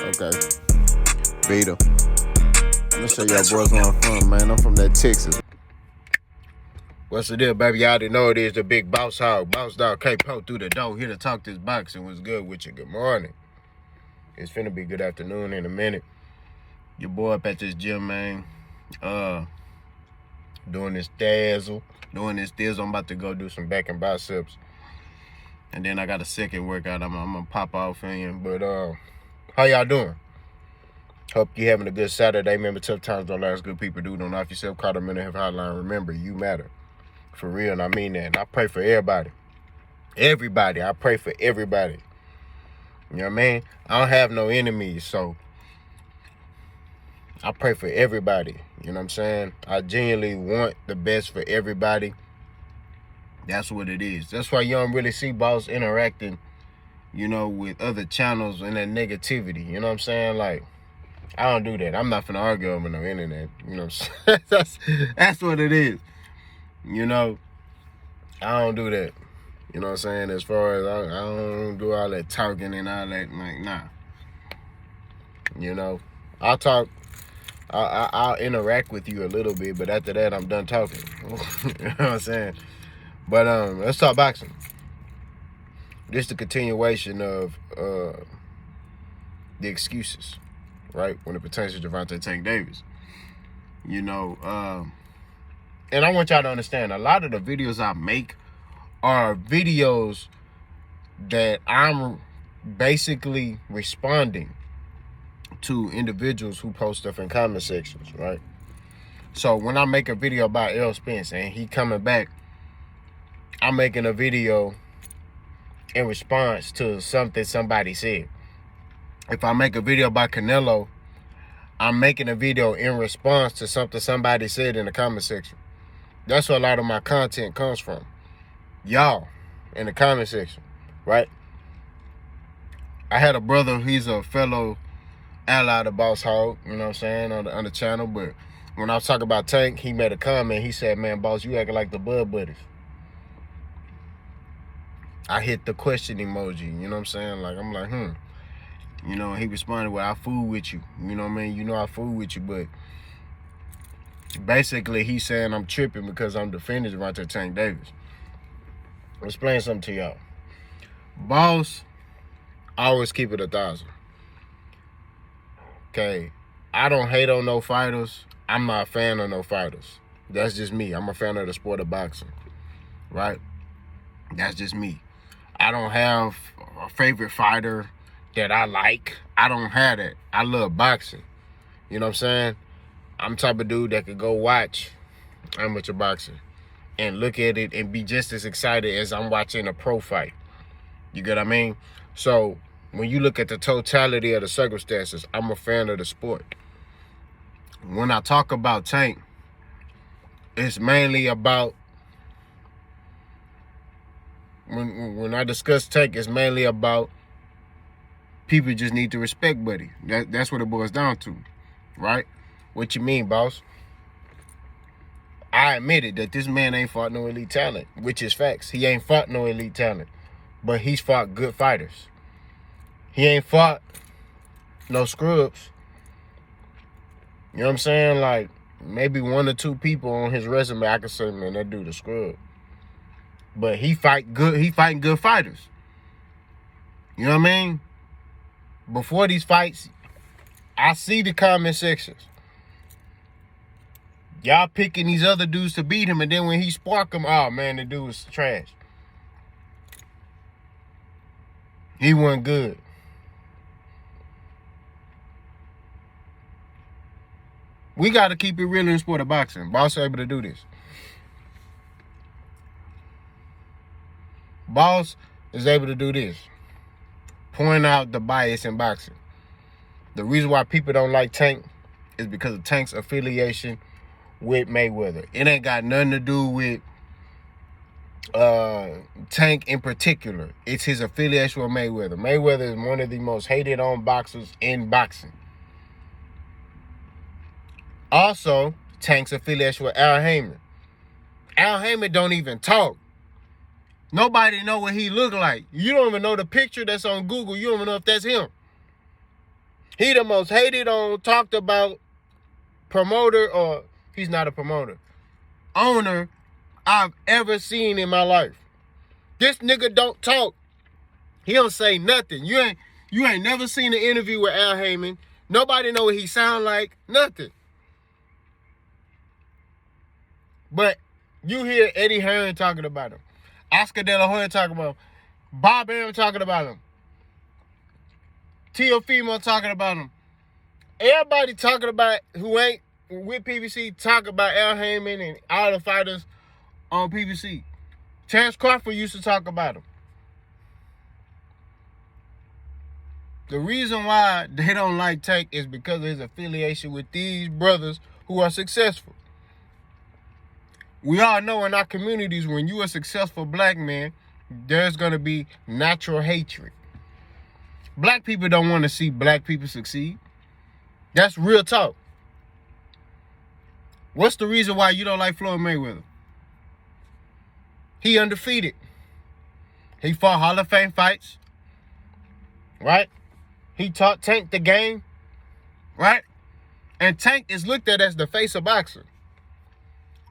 Okay. Vita. I'm gonna show y'all boys where I'm from, man. I'm from that Texas. What's the deal, baby? Y'all already know it is the big boss hog. Boss dog K-Po through the door. Here to talk this boxing. What's good with you? Good morning. It's finna be good afternoon in a minute. Your boy up at this gym, man. Doing this thizzle. I'm about to go do some back and biceps. And then I got a second workout I'm gonna pop off in. But how y'all doing? Hope you having a good Saturday. Remember, tough times don't last. Good people do. Don't knock yourself. Call the mental health hotline. Remember, you matter. For real, and I mean that. And I pray for everybody. Everybody. I pray for everybody. You know what I mean? I don't have no enemies, so I pray for everybody. You know what I'm saying? I genuinely want the best for everybody. That's what it is. That's why you don't really see boss interacting, with other channels and that negativity. You know what I'm saying? Like, I don't do that. I'm not finna argue over no internet. You know what I'm saying? That's what it is. I don't do that. You know what I'm saying? As far as I don't do all that talking and all that. Like, nah. I'll talk. I'll interact with you a little bit, but after that, I'm done talking. You know what I'm saying? But let's talk boxing. This is the continuation of the excuses, right? When it pertains to Gervonta Davis. And I want y'all to understand, a lot of the videos I make are videos that I'm basically responding to individuals who post stuff in comment sections, right? So when I make a video about Errol Spence and he coming back, I'm making a video in response to something somebody said. If I make a video about Canelo, I'm making a video in response to something somebody said in the comment section. That's where a lot of my content comes from. Y'all in the comment section, right? I had a brother, he's a fellow ally to Boss Hog, you know what I'm saying, on the channel, but when I was talking about Tank, he made a comment. He said, man, boss, you acting like the Bud Buddies. I hit the question emoji, you know what I'm saying? Like, I'm like, he responded with, I fool with you. You know what I mean? I fool with you, but basically he's saying I'm tripping because I'm defending Gervonta Davis. I'll explain something to y'all. Boss, always keep it 1,000. Okay, I don't hate on no fighters. I'm not a fan of no fighters. That's just me. I'm a fan of the sport of boxing, right? That's just me. I don't have a favorite fighter that I like. I don't have that. I love boxing. You know what I'm saying? I'm the type of dude that could go watch amateur boxing and look at it and be just as excited as I'm watching a pro fight. You get what I mean? So when you look at the totality of the circumstances, I'm a fan of the sport. When I talk about Tank, it's mainly about, when I discuss Tank, it's mainly about people just need to respect Buddy. That's what it boils down to, right? What you mean, boss? I admitted that this man ain't fought no elite talent, which is facts. He ain't fought no elite talent, but he's fought good fighters. He ain't fought no scrubs. You know what I'm saying? Like, maybe one or two people on his resume I can say, man, that dude a scrub. But he fighting good fighters. You know what I mean? Before these fights, I see the comment sections. Y'all picking these other dudes to beat him, and then when he spark him, oh man, the dude was trash. He wasn't good. We got to keep it real in the sport of boxing. Boss able to do this. Boss is able to do this. Point out the bias in boxing. The reason why people don't like Tank is because of Tank's affiliation with Mayweather. It ain't got nothing to do with Tank in particular. It's his affiliation with Mayweather. Mayweather is one of the most hated on boxers in boxing. Also, Tank's affiliation with Al Heyman. Al Heyman don't even talk. Nobody know what he look like. You don't even know the picture that's on Google. You don't even know if that's him. He the most hated on, talked about promoter, or he's not a promoter, owner I've ever seen in my life. This nigga don't talk. He don't say nothing. You ain't never seen an interview with Al Heyman. Nobody know what he sound like. Nothing. But you hear Eddie Hearn talking about him. Oscar De La Hoya talking about him. Bob Arum talking about him. Teofimo talking about him. Everybody talking about who ain't with PBC talking about Al Heyman and all the fighters on PBC. Terrence Crawford used to talk about him. The reason why they don't like Tank is because of his affiliation with these brothers who are successful. We all know in our communities, when you a successful black man, there's going to be natural hatred. Black people don't want to see black people succeed. That's real talk. What's the reason why you don't like Floyd Mayweather? He undefeated. He fought Hall of Fame fights. Right? He taught Tank the game. Right? And Tank is looked at as the face of boxing.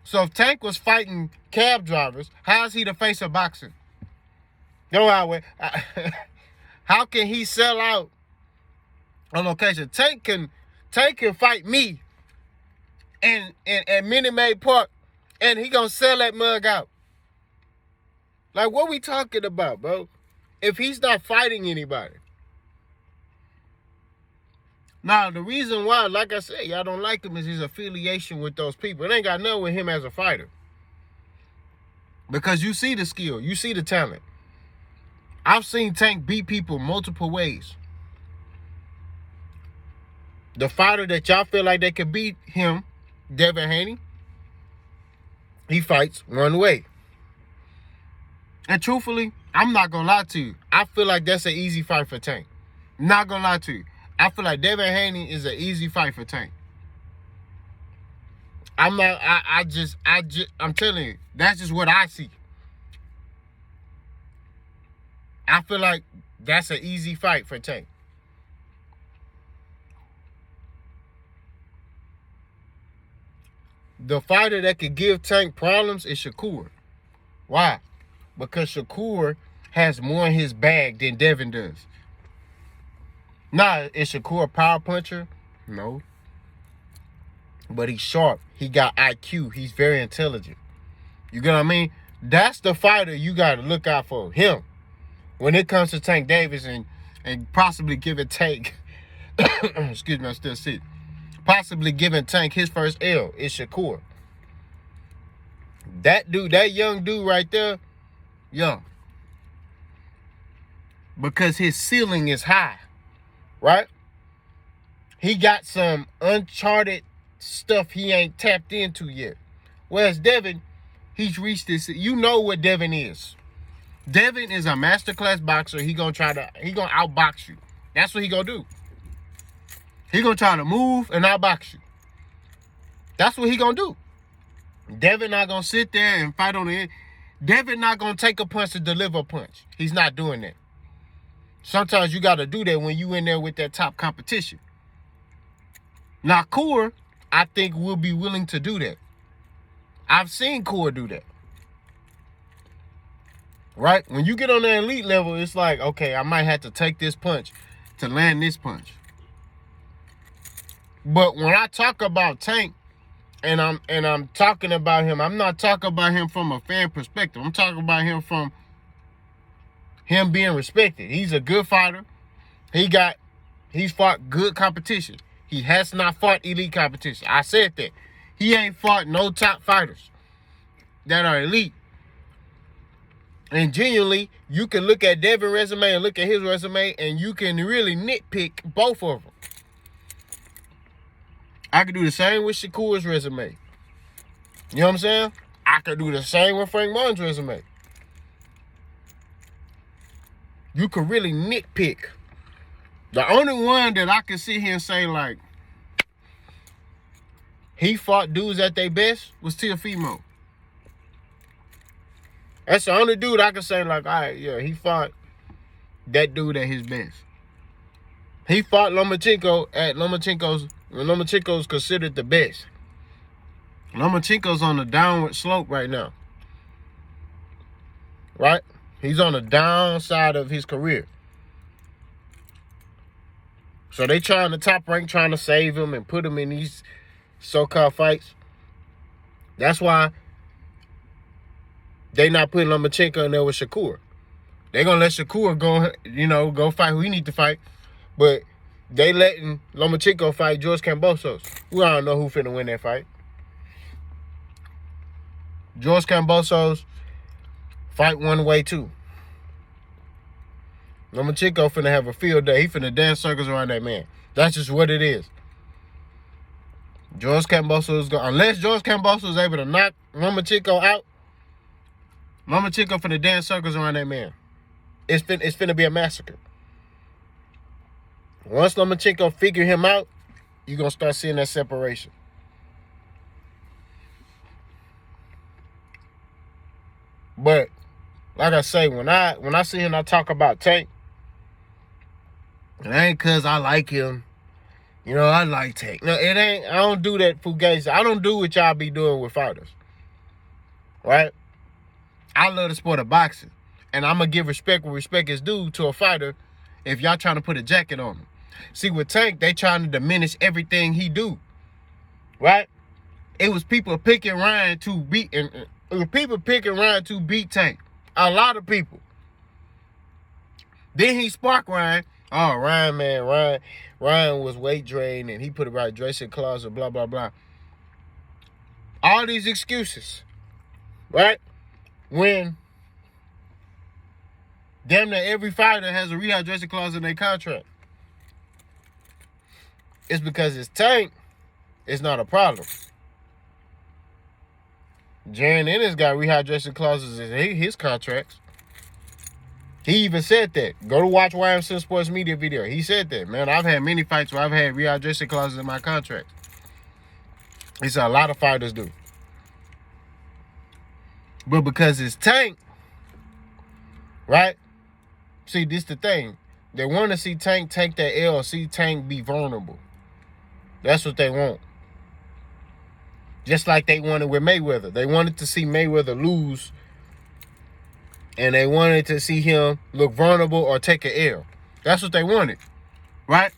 So if Tank was fighting cab drivers, how is he the face of boxing? No, how can he sell out on location? Tank can fight me in Minute Maid Park, and he gonna sell that mug out. Like, what we talking about, bro? If he's not fighting anybody. Now, the reason why, like I said, y'all don't like him is his affiliation with those people. It ain't got nothing with him as a fighter. Because you see the skill. You see the talent. I've seen Tank beat people multiple ways. The fighter that y'all feel like they could beat him, Devin Haney, he fights one way. And truthfully, I'm not going to lie to you. I feel like that's an easy fight for Tank. Not going to lie to you. I feel like Devin Haney is an easy fight for Tank. I'm telling you, that's just what I see. I feel like that's an easy fight for Tank. The fighter that could give Tank problems is Shakur. Why? Because Shakur has more in his bag than Devin does. Nah, is Shakur a power puncher? No. But he's sharp. He got IQ. He's very intelligent. You get what I mean? That's the fighter you got to look out for. Him. When it comes to Tank Davis and possibly giving Tank, excuse me, I'm still sick. Possibly giving Tank his first L is Shakur. That dude, that young dude right there, young. Because his ceiling is high. Right? He got some uncharted stuff he ain't tapped into yet. Whereas Devin, he's reached this. You know what Devin is. Devin is a masterclass boxer. He gonna outbox you. That's what he gonna do. He gonna try to move and outbox you. That's what he gonna do. Devin not gonna sit there and fight on the end. Devin not gonna take a punch to deliver a punch. He's not doing that. Sometimes you got to do that when you in there with that top competition. Now, Core, I think, will be willing to do that. I've seen Core do that. Right? When you get on the elite level, it's like, okay, I might have to take this punch to land this punch. But when I talk about Tank, and I'm talking about him, I'm not talking about him from a fan perspective. I'm talking about him from him being respected. He's a good fighter. He's fought good competition. He has not fought elite competition. I said that. He ain't fought no top fighters that are elite. And genuinely, you can look at Devin's resume and look at his resume, and you can really nitpick both of them. I could do the same with Shakur's resume. You know what I'm saying? I could do the same with Frank Martin's resume. You could really nitpick. The only one that I can sit here and say, like, he fought dudes at their best was Teofimo. That's the only dude I can say, like, all right, yeah, he fought that dude at his best. He fought Lomachenko when Lomachenko's considered the best. Lomachenko's on the downward slope right now. Right? He's on the downside of his career. So they trying to top rank, trying to save him and put him in these so-called fights. That's why they not putting Lomachenko in there with Shakur. They gonna let Shakur go fight who he need to fight. But they letting Lomachenko fight George Kambosos. We don't know who finna win that fight. George Kambosos fight one way too. Lomachenko finna have a field day. He finna dance circles around that man. That's just what it is. George Kambosos unless George Kambosos is able to knock Lomachenko out, Lomachenko finna dance circles around that man. It's finna be a massacre. Once Lomachenko figure him out, you're gonna start seeing that separation. But like I say, when I see him, I talk about Tank. It ain't cause I like him. You know, I like Tank. No, it ain't. I don't do that fugazi. I don't do what y'all be doing with fighters. Right? I love the sport of boxing. And I'm going to give respect where respect is due to a fighter if y'all trying to put a jacket on him. See, with Tank, they trying to diminish everything he do. Right? It was people picking Ryan to beat Tank. A lot of people. Then he sparked Ryan. Oh, Ryan was weight drained and he put a hydration clause and blah, blah, blah. All these excuses, right? When damn near every fighter has a rehydration clause in their contract. It's because it's Tank, it's not a problem. Jaron Ennis got rehydration clauses in his contracts. He even said that. Go to watch YMC Sports Media video. He said that. Man, I've had many fights where I've had rehydration clauses in my contract. He said a lot of fighters do. But because it's Tank, right? See, this the thing. They want to see Tank take that L, see Tank be vulnerable. That's what they want. Just like they wanted with Mayweather. They wanted to see Mayweather lose. And they wanted to see him look vulnerable or take an L. That's what they wanted. Right?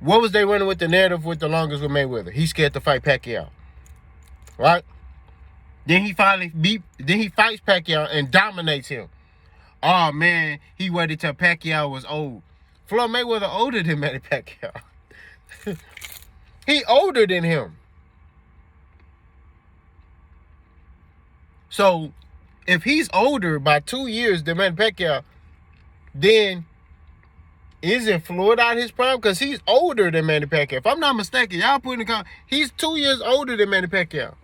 What was they running with the narrative with the longest with Mayweather? He's scared to fight Pacquiao. Right? Then he fights Pacquiao and dominates him. Oh, man, he waited till Pacquiao was old. Floyd Mayweather older than Manny Pacquiao. He older than him. So, if he's older by 2 years than Manny Pacquiao, then isn't Floyd out his prime? Because he's older than Manny Pacquiao. If I'm not mistaken, y'all put in the comment, he's 2 years older than Manny Pacquiao.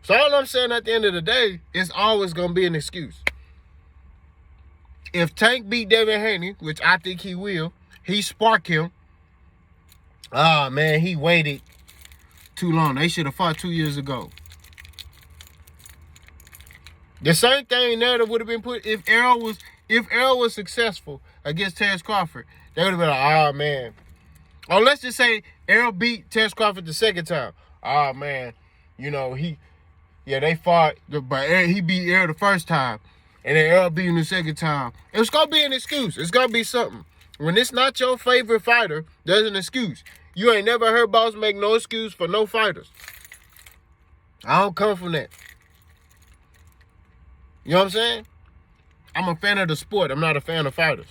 So all I'm saying at the end of the day, it's always going to be an excuse. If Tank beat Devin Haney, which I think he will, he spark him. Ah, man, he waited too long. They should have fought 2 years ago. The same thing narrative would have been put if Errol was successful against Terrence Crawford. They would have been like, oh, man. Or let's just say Errol beat Terrence Crawford the second time. Oh, man, you know, they fought, but he beat Errol the first time. And then Errol beat him the second time. It's going to be an excuse. It's going to be something. When it's not your favorite fighter, there's an excuse. You ain't never heard boss make no excuse for no fighters. I don't come from that. You know what I'm saying? I'm a fan of the sport. I'm not a fan of fighters.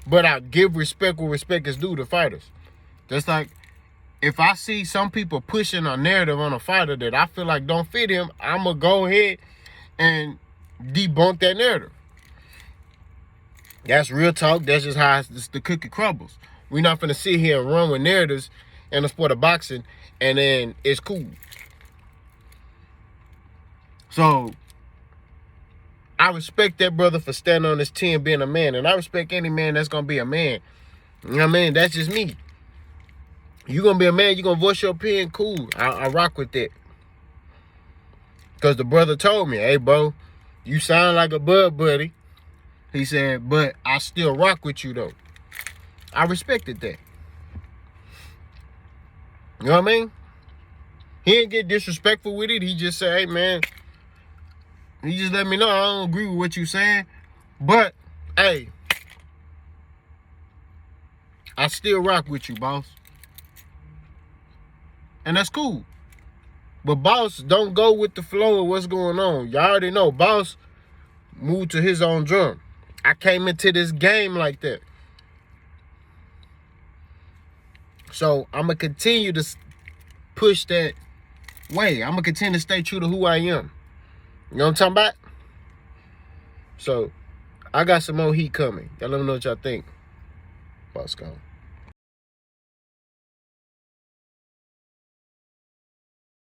But I give respect where respect is due to fighters. Just like if I see some people pushing a narrative on a fighter that I feel like don't fit him, I'm going to go ahead and debunk that narrative. That's real talk. That's just how the cookie crumbles. We're not going to sit here and run with narratives in the sport of boxing and then it's cool. So I respect that brother for standing on his 10 being a man. And I respect any man that's going to be a man. You know what I mean? That's just me. You going to be a man, you going to voice your opinion, cool. I rock with that. Because the brother told me, hey, bro, you sound like a bud buddy. He said, but I still rock with you, though. I respected that. You know what I mean? He didn't get disrespectful with it. He just said, hey, man, he just let me know I don't agree with what you saying. But, hey, I still rock with you, boss. And that's cool. But boss don't go with the flow of what's going on. Y'all already know. Boss moved to his own drum. I came into this game like that. So I'm going to continue to push that way. I'm going to continue to stay true to who I am. You know what I'm talking about? So I got some more heat coming. Y'all let me know what y'all think. Boss gone.